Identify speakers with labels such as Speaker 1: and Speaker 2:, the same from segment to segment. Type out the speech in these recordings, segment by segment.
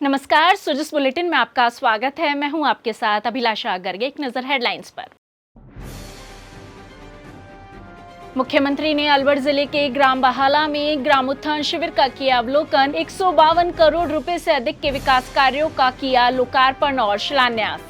Speaker 1: नमस्कार, सुजस बुलेटिन में आपका स्वागत है। मैं हूं आपके साथ अभिलाषा गर्ग। एक नजर हेडलाइंस पर। मुख्यमंत्री ने अलवर जिले के ग्राम बहाला में ग्राम उत्थान शिविर का किया अवलोकन। 152 करोड़ रुपए से अधिक के विकास कार्यों का किया लोकार्पण और शिलान्यास।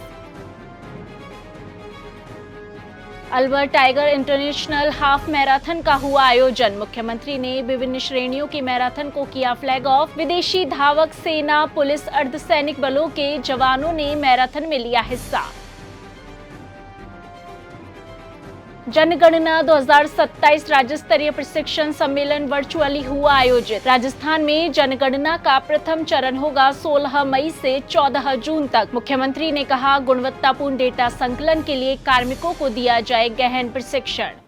Speaker 1: Alwar tiger international half marathon का हुआ आयोजन। मुख्यमंत्री ने विभिन्न श्रेणियों की मैराथन को किया फ्लैग ऑफ। विदेशी धावक, सेना, पुलिस, अर्धसैनिक बलों के जवानों ने मैराथन में लिया हिस्सा। जनगणना 2027 राज्य स्तरीय प्रशिक्षण सम्मेलन वर्चुअली हुआ आयोजित। राजस्थान में जनगणना का प्रथम चरण होगा 16 मई से 14 जून तक। मुख्यमंत्री ने कहा, गुणवत्तापूर्ण डेटा संकलन के लिए कार्मिकों को दिया जाए गहन प्रशिक्षण।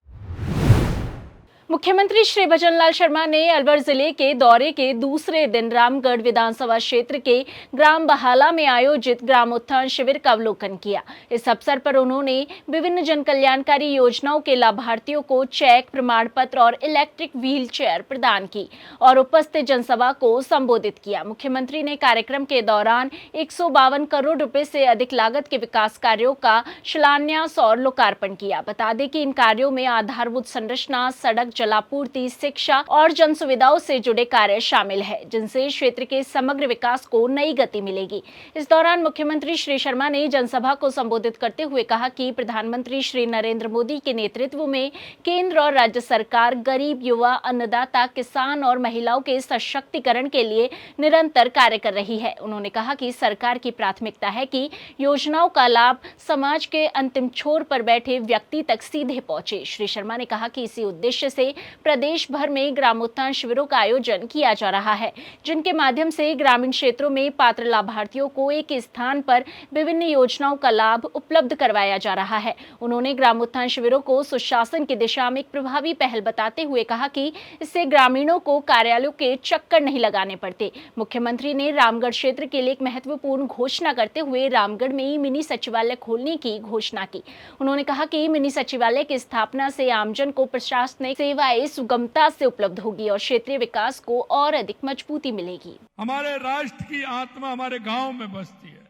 Speaker 1: मुख्यमंत्री श्री भजनलाल शर्मा ने अलवर जिले के दौरे के दूसरे दिन रामगढ़ विधानसभा क्षेत्र के ग्राम बहाला में आयोजित ग्राम उत्थान शिविर का अवलोकन किया। इस अवसर पर उन्होंने विभिन्न जन कल्याणकारी योजनाओं के लाभार्थियों को चेक, प्रमाण पत्र और इलेक्ट्रिक व्हील चेयर प्रदान की और उपस्थित जनसभा को संबोधित किया। मुख्यमंत्री ने कार्यक्रम के दौरान 152 करोड़ रुपए से अधिक लागत के विकास कार्यों का शिलान्यास और लोकार्पण किया। बता दें कि इन कार्यों में आधारभूत संरचना, सड़क, जलापूर्ति, शिक्षा और जन सुविधाओं से जुड़े कार्य शामिल है, जिनसे क्षेत्र के समग्र विकास को नई गति मिलेगी। इस दौरान मुख्यमंत्री श्री शर्मा ने जनसभा को संबोधित करते हुए कहा कि प्रधानमंत्री श्री नरेंद्र मोदी के नेतृत्व में केंद्र और राज्य सरकार गरीब, युवा, अन्नदाता, किसान और महिलाओं के सशक्तिकरण के लिए निरंतर कार्य कर रही है। उन्होंने कहा कि सरकार की प्राथमिकता है कि योजनाओं का लाभ समाज के अंतिम छोर पर बैठे व्यक्ति तक सीधे पहुंचे। श्री शर्मा ने कहा कि इसी उद्देश्य से प्रदेश भर में ग्राम उत्थान शिविरों का आयोजन किया जा रहा है, जिनके माध्यम से ग्रामीण क्षेत्रों में पात्र लाभार्थियों को एक स्थान पर विभिन्न योजनाओं का लाभ उपलब्ध करवाया जा रहा है। उन्होंने ग्राम उत्थान शिविरों को सुशासन की दिशा में एक प्रभावी पहल बताते हुए कहा कि इससे ग्रामीणों को कार्यालयों के चक्कर नहीं लगाने पड़ते। मुख्यमंत्री ने रामगढ़ क्षेत्र के लिए एक महत्वपूर्ण घोषणा करते हुए रामगढ़ में मिनी सचिवालय खोलने की घोषणा की। उन्होंने कहा कि मिनी सचिवालय की स्थापना से आमजन को प्रशासनिक सेवाएं सुगमता से उपलब्ध होगी और क्षेत्रीय विकास को और अधिक मजबूती मिलेगी।
Speaker 2: हमारे राष्ट्र की आत्मा हमारे गांव में बसती है।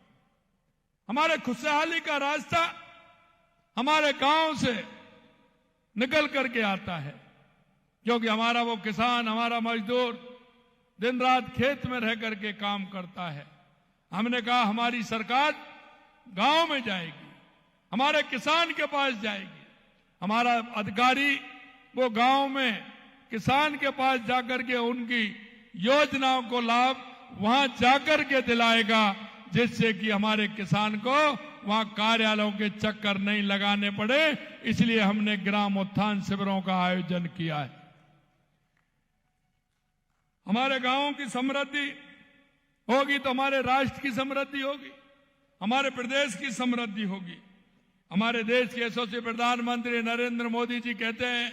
Speaker 2: हमारे खुशहाली का रास्ता हमारे गांव से निकल करके आता है, क्योंकि हमारा वो किसान, हमारा मजदूर दिन रात खेत में रह करके काम करता है। हमने कहा हमारी सरकार गांव में जाएगी, हमारे किसान के पास जाएगी, हमारा अधिकारी वो गांव में किसान के पास जाकर के उनकी योजनाओं को लाभ वहां जाकर के दिलाएगा, जिससे कि हमारे किसान को वहां कार्यालयों के चक्कर नहीं लगाने पड़े। इसलिए हमने ग्राम उत्थान शिविरों का आयोजन किया है। हमारे गांवों की समृद्धि होगी तो हमारे राष्ट्र की समृद्धि होगी, हमारे प्रदेश की समृद्धि होगी। हमारे देश के यशस्वी प्रधानमंत्री नरेंद्र मोदी जी कहते हैं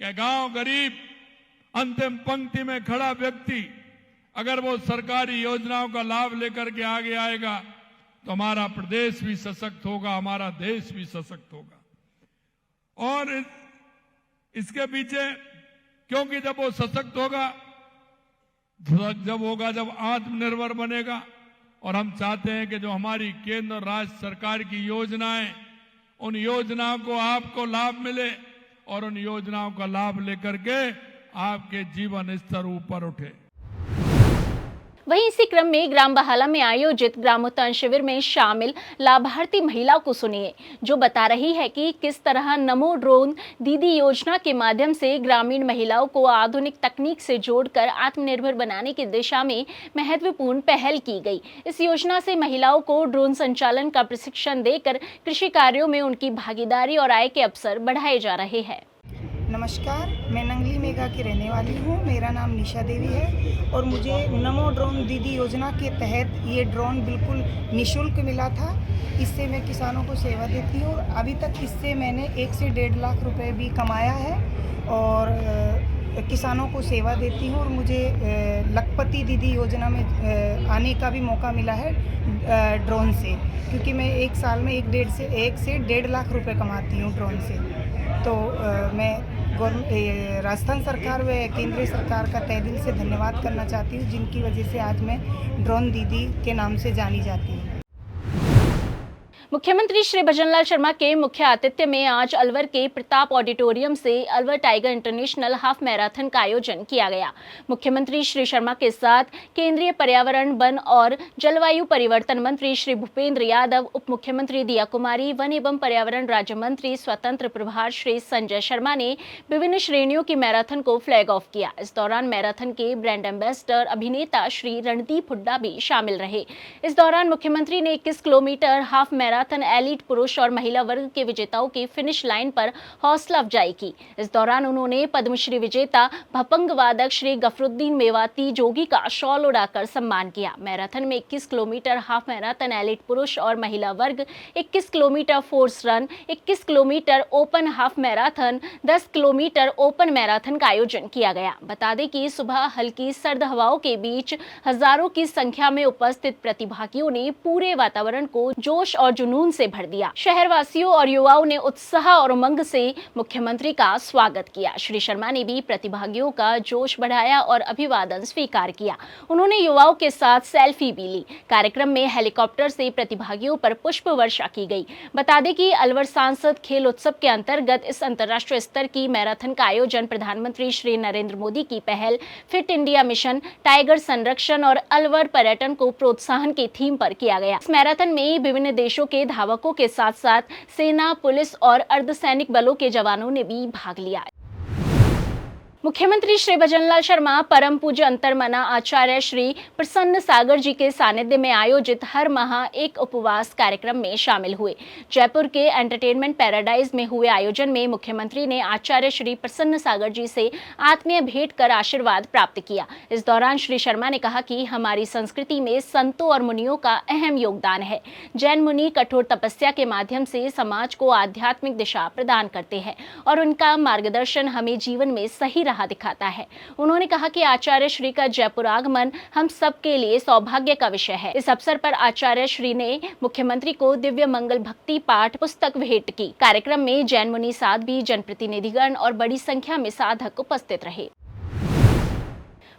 Speaker 2: कि गांव गरीब, अंतिम पंक्ति में खड़ा व्यक्ति अगर वो सरकारी योजनाओं का लाभ लेकर के आगे आएगा तो हमारा प्रदेश भी सशक्त होगा, हमारा देश भी सशक्त होगा। और इसके पीछे, क्योंकि जब वो सशक्त होगा, जब आत्मनिर्भर बनेगा, और हम चाहते हैं कि जो हमारी केंद्र और राज्य सरकार की योजनाएं, उन योजनाओं को आपको लाभ मिले और उन योजनाओं का लाभ लेकर के आपके जीवन स्तर ऊपर उठे।
Speaker 1: वहीं इसी क्रम में ग्राम बहाला में आयोजित ग्राम उत्थान शिविर में शामिल लाभार्थी महिला को सुनिए, जो बता रही है कि किस तरह नमो ड्रोन दीदी योजना के माध्यम से ग्रामीण महिलाओं को आधुनिक तकनीक से जोड़कर आत्मनिर्भर बनाने की दिशा में महत्वपूर्ण पहल की गई। इस योजना से महिलाओं को ड्रोन संचालन का प्रशिक्षण देकर कृषि कार्यों में उनकी भागीदारी और आय के अवसर बढ़ाए जा रहे हैं।
Speaker 3: नमस्कार, मैं नंगली मेघा की रहने वाली हूँ। मेरा नाम निशा देवी है और मुझे नमो ड्रोन दीदी योजना के तहत ये ड्रोन बिल्कुल निःशुल्क मिला था। इससे मैं किसानों को सेवा देती हूँ और अभी तक इससे मैंने 1 से 1.5 लाख रुपए भी कमाया है और किसानों को सेवा देती हूँ। और मुझे लखपति दीदी योजना में आने का भी मौका मिला है ड्रोन से, क्योंकि मैं एक साल में 1 से 1.5 लाख रुपए कमाती हूँ ड्रोन से। तो मैं राजस्थान सरकार व केंद्रीय सरकार का तहे दिल से धन्यवाद करना चाहती हूँ, जिनकी वजह से आज मैं ड्रोन दीदी के नाम से जानी जाती हूँ।
Speaker 1: मुख्यमंत्री श्री भजनलाल शर्मा के मुख्य आतिथ्य में आज अलवर के प्रताप ऑडिटोरियम से Alwar tiger international half marathon का आयोजन किया गया। मुख्यमंत्री श्री शर्मा के साथ केंद्रीय पर्यावरण, वन और जलवायु परिवर्तन मंत्री श्री भूपेंद्र यादव, उप मुख्यमंत्री दिया कुमारी, वन एवं पर्यावरण राज्य मंत्री स्वतंत्र प्रभार श्री संजय शर्मा ने विभिन्न श्रेणियों की मैराथन को फ्लैग ऑफ किया। इस दौरान मैराथन के ब्रांड एम्बेसडर अभिनेता श्री रणदीप हुड्डा भी शामिल रहे। इस दौरान मुख्यमंत्री ने 21 किलोमीटर हाफ मैराथन एलीट पुरुष और महिला वर्ग के विजेताओं की फिनिश लाइन पर हौसला अफजाई की। इस दौरान उन्होंने पद्मश्री विजेता भपंग वादक श्री गफरुद्दीन मेवाती जोगी का शॉल उड़ाकर सम्मान किया। मैराथन में 21 किलोमीटर हाफ मैराथन एलीट पुरुष और महिला वर्ग, 21 kilometre force run, 21 kilometre open half marathon, 10 kilometre open marathon का आयोजन किया गया। बता दें कि सुबह हल्की सर्द हवाओं के बीच हजारों की संख्या में उपस्थित प्रतिभागियों ने पूरे वातावरण को जोश और जुनून से भर दिया। शहरवासियों और युवाओं ने उत्साह और उमंग से मुख्यमंत्री का स्वागत किया। श्री शर्मा ने भी प्रतिभागियों का जोश बढ़ाया और अभिवादन स्वीकार किया। उन्होंने युवाओं के साथ सेल्फी भी ली। कार्यक्रम में हेलीकॉप्टर से प्रतिभागियों पर पुष्प वर्षा की गई। बता दें कि अलवर सांसद खेल उत्सव के अंतर्गत इस अंतर्राष्ट्रीय स्तर की मैराथन का आयोजन प्रधानमंत्री श्री नरेंद्र मोदी की पहल फिट इंडिया मिशन, टाइगर संरक्षण और अलवर पर्यटन को प्रोत्साहन की थीम पर किया गया। इस मैराथन में विभिन्न देशों के धावकों के साथ साथ सेना, पुलिस और अर्धसैनिक बलों के जवानों ने भी भाग लिया। मुख्यमंत्री श्री भजनलाल शर्मा परम पूज्य अंतर्मना आचार्य श्री प्रसन्न सागर जी के सानिध्य में आयोजित हर माह एक उपवास कार्यक्रम में शामिल हुए। जयपुर के एंटरटेनमेंट पैराडाइज में हुए आयोजन में मुख्यमंत्री ने आचार्य श्री प्रसन्न सागर जी से आत्मीय भेंट कर आशीर्वाद प्राप्त किया। इस दौरान श्री शर्मा ने कहा कि हमारी संस्कृति में संतों और मुनियों का अहम योगदान है। जैन मुनि कठोर तपस्या के माध्यम से समाज को आध्यात्मिक दिशा प्रदान करते हैं और उनका मार्गदर्शन हमें जीवन में सही दिखाता है। उन्होंने कहा कि आचार्य श्री का जयपुर आगमन हम सब के लिए सौभाग्य का विषय है। इस अवसर पर आचार्य श्री ने मुख्यमंत्री को दिव्य मंगल भक्ति पाठ पुस्तक भेंट की। कार्यक्रम में जैन मुनि साध्वी, जनप्रतिनिधिगण और बड़ी संख्या में साधक उपस्थित रहे।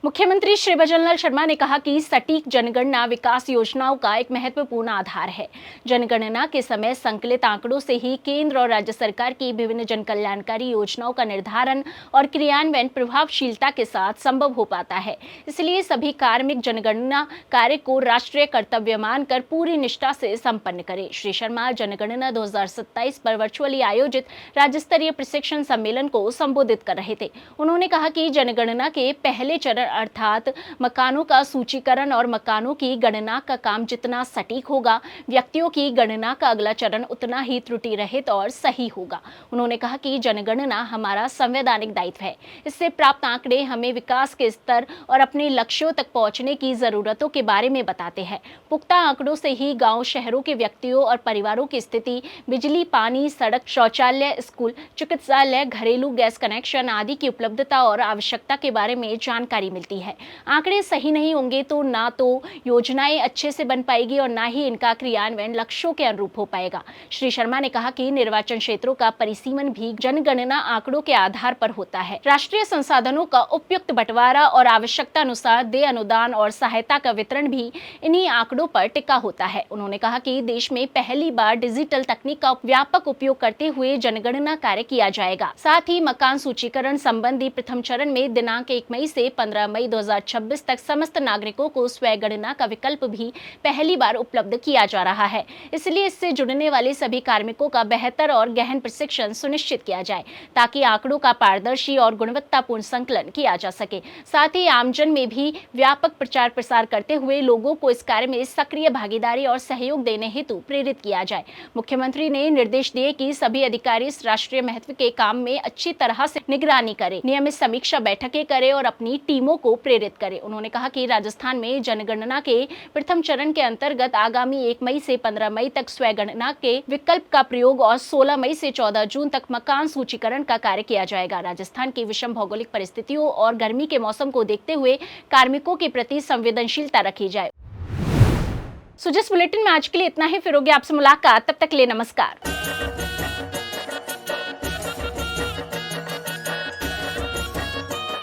Speaker 1: मुख्यमंत्री श्री भजनलाल शर्मा ने कहा कि सटीक जनगणना विकास योजनाओं का एक महत्वपूर्ण आधार है। जनगणना के समय संकलित आंकड़ों से ही केंद्र और राज्य सरकार की विभिन्न जन कल्याणकारी योजनाओं का निर्धारण और क्रियान्वयन प्रभावशीलता के साथ संभव हो पाता है। इसलिए सभी कार्मिक जनगणना कार्य को राष्ट्रीय कर्तव्य मानकर पूरी निष्ठा से संपन्न करें। श्री शर्मा जनगणना 2027 पर वर्चुअली आयोजित राज्य स्तरीय प्रशिक्षण सम्मेलन को संबोधित कर रहे थे। उन्होंने कहा कि जनगणना के पहले चरण अर्थात मकानों का सूचीकरण और मकानों की गणना का काम जितना सटीक होगा, व्यक्तियों की गणना का अगला चरण उतना ही त्रुटि रहित और सही होगा। उन्होंने कहा कि जनगणना हमारा संवैधानिक दायित्व है। इससे प्राप्त आंकड़े हमें विकास के स्तर और अपने लक्ष्यों तक पहुंचने की जरूरतों के बारे में बताते हैं। पुख्ता आंकड़ों से ही गांव शहरों के व्यक्तियों और परिवारों की स्थिति, बिजली, पानी, सड़क, शौचालय, स्कूल, चिकित्सालय, घरेलू गैस कनेक्शन आदि की उपलब्धता और आवश्यकता के बारे में जानकारी मिलती है। आंकड़े सही नहीं होंगे तो ना तो योजनाएं अच्छे से बन पाएगी और ना ही इनका क्रियान्वयन लक्ष्यों के अनुरूप हो पाएगा। श्री शर्मा ने कहा कि निर्वाचन क्षेत्रों का परिसीमन भी जनगणना आंकड़ों के आधार पर होता है। राष्ट्रीय संसाधनों का उपयुक्त बंटवारा और आवश्यकता अनुसार देय अनुदान और सहायता का वितरण भी इन्हीं आंकड़ों पर टिका होता है। उन्होंने कहा कि देश में पहली बार डिजिटल तकनीक का व्यापक उपयोग करते हुए जनगणना कार्य किया जाएगा। साथ ही मकान सूचीकरण संबंधी प्रथम चरण में दिनांक 1 मई से 15 मई 2026 तक समस्त नागरिकों को स्वयं गणना का विकल्प भी पहली बार उपलब्ध किया जा रहा है। इसलिए इससे जुड़ने वाले सभी कार्मिकों का बेहतर और गहन प्रशिक्षण सुनिश्चित किया जाए ताकि आंकड़ों का पारदर्शी और गुणवत्तापूर्ण संकलन किया जा सके। साथ ही आमजन में भी व्यापक प्रचार प्रसार करते हुए लोगों को इस कार्य में सक्रिय भागीदारी और सहयोग देने हेतु प्रेरित किया जाए। मुख्यमंत्री ने निर्देश दिए कि सभी अधिकारी इस राष्ट्रीय महत्व के काम में अच्छी तरह से निगरानी करें, नियमित समीक्षा बैठकें करें और अपनी टीमों को प्रेरित करें। उन्होंने कहा कि राजस्थान में जनगणना के प्रथम चरण के अंतर्गत आगामी 1 मई से 15 मई तक स्वयं गणना के विकल्प का प्रयोग और 16 मई से 14 जून तक मकान सूचीकरण का कार्य किया जाएगा। राजस्थान की विषम भौगोलिक परिस्थितियों और गर्मी के मौसम को देखते हुए कार्मिकों के प्रति संवेदनशीलता रखी जाए। सुजस बुलेटिन में आज के लिए इतना ही। फिर होगी आपसे मुलाकात, तब तक के लिए नमस्कार।